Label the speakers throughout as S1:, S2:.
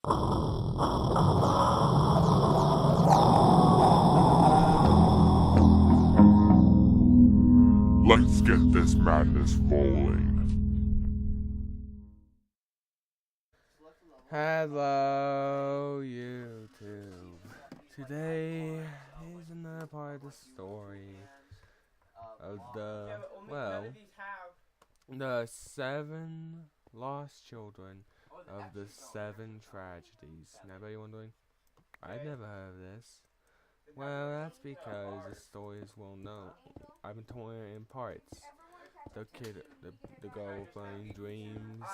S1: Let's get this madness rolling.
S2: Hello, YouTube. Today is another part of the story of the 7 lost children of the 7 tragedies. Now, are you wondering? I've never heard of this. Well, that's because the story is well known. I've been torn it in parts. The girl playing dreams,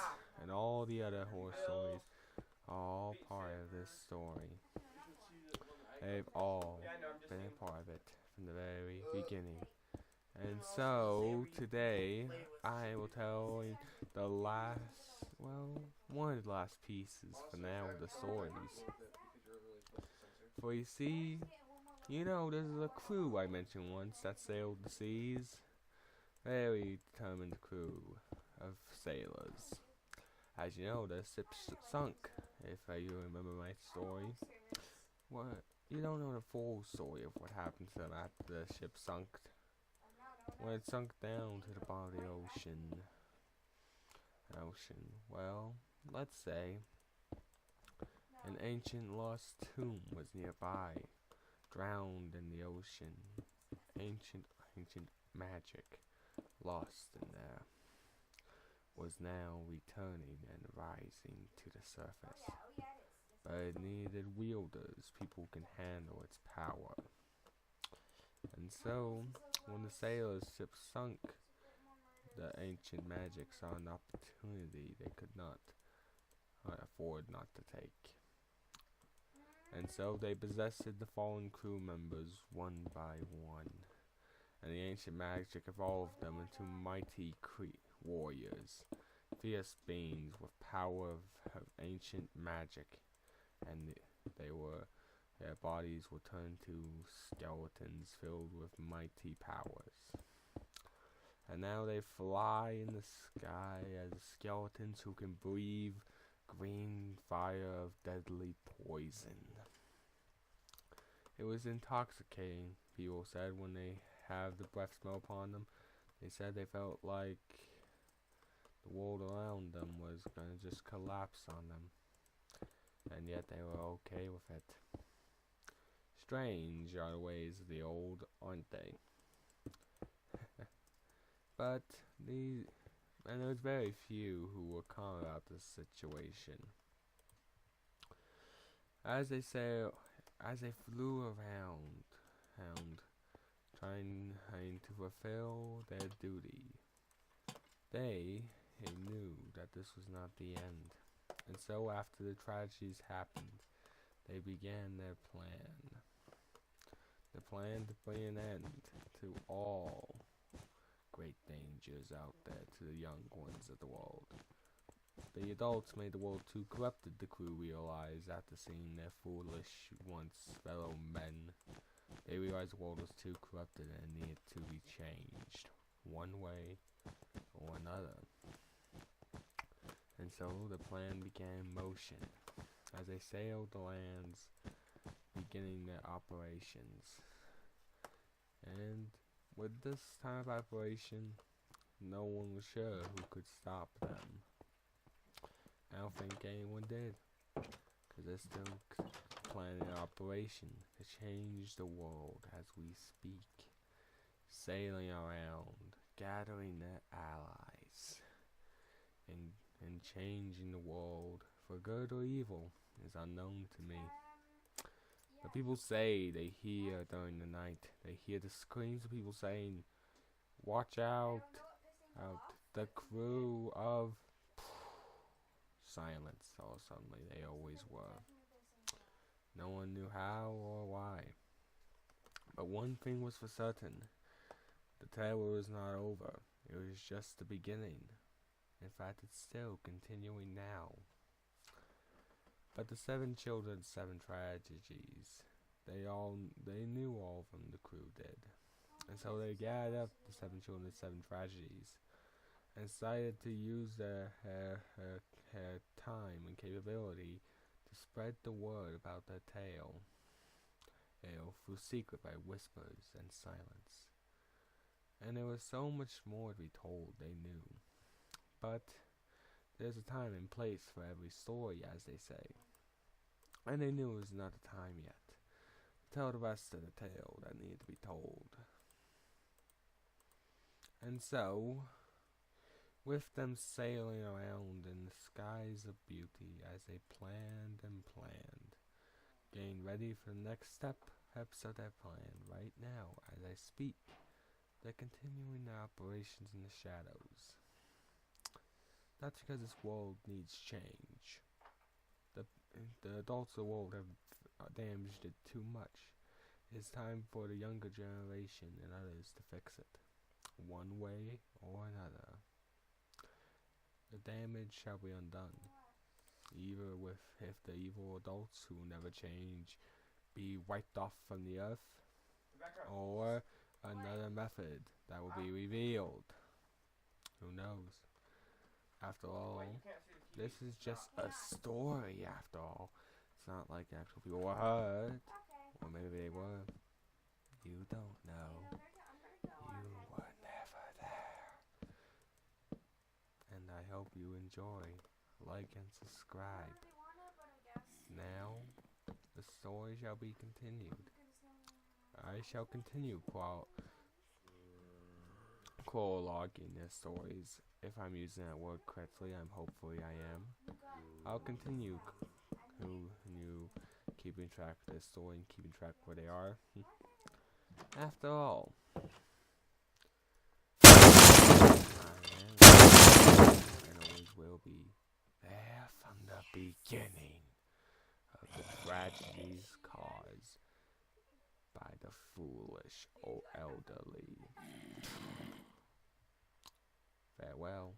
S2: and all the other horror stories are all part of this story. They've all been a part of it from the very beginning. And so, today, I will tell one of the last pieces for now of the stories. For you see, there's a crew I mentioned once that sailed the seas. Very determined crew of sailors. As you know, the ship sunk, if you remember my story. What? You don't know the full story of what happened to them after the ship sunk. When it sunk down to the bottom of the ocean. Well, let's say an ancient lost tomb was nearby, drowned in the ocean. Ancient magic lost in there was now returning and rising to the surface. But it needed wielders, people who can handle its power. And so, when the sailors' ship sunk, the ancient magic saw an opportunity they could not afford not to take. And so they possessed the fallen crew members one by one. And the ancient magic evolved them into mighty warriors, fierce beings with power of ancient magic, and their bodies were turned to skeletons filled with mighty powers. And now they fly in the sky as skeletons who can breathe green fire of deadly poison. It was intoxicating, people said, when they have the breath smell upon them. They said they felt like the world around them was going to just collapse on them. And yet they were okay with it. Strange are the ways of the old, aren't they? But there was very few who were calm about this situation. As they flew around, trying to fulfill their duty, they knew that this was not the end. And so after the tragedies happened, they began their plan. The plan to bring an end to all great dangers out there to the young ones of the world. The adults made the world too corrupted, the crew realized after seeing their foolish once fellow men. They realized the world was too corrupted and needed to be changed, one way or another. And so the plan began in motion as they sailed the lands, beginning their operations. And with this time of operation, no one was sure who could stop them. I don't think anyone did, because they're still planning an operation to change the world as we speak, sailing around, gathering their allies, and changing the world for good or evil is unknown to me. But people say they hear during the night, they hear the screams of people saying, "Watch out, the crew of..." Silence, all suddenly they always were. No one knew how or why. But one thing was for certain. The terror was not over. It was just the beginning. In fact, it's still continuing now. But the 7 children, 7 tragedies, they knew all of them, the crew did. And so they gathered up the 7 children, 7 tragedies, and decided to use their time and capability to spread the word about their tale through secret by whispers and silence. And there was so much more to be told, they knew. But there's a time and place for every story, as they say. And they knew it was not the time yet to tell the rest of the tale that needed to be told. And so, with them sailing around in the skies of beauty as they planned and planned, getting ready for the next steps of their plan right now as I speak, they're continuing their operations in the shadows. That's because this world needs change. The adults of the world have damaged it too much. It's time for the younger generation and others to fix it, one way or another. The damage shall be undone, either if the evil adults who never change be wiped off from the earth, or another method that will be revealed. Who knows? After all, this is just a story after all. It's not like actual people were hurt. Or maybe they were. You don't know. You were never there. And I hope you enjoy. Like and subscribe. Now, the story shall be continued. I shall continue prologuing the stories. If I'm using that word correctly, hopefully I am. I'll continue keeping track of this story and keeping track where they are. After all, I am and always will be there from the beginning of the tragedies caused by the foolish elderly. Farewell.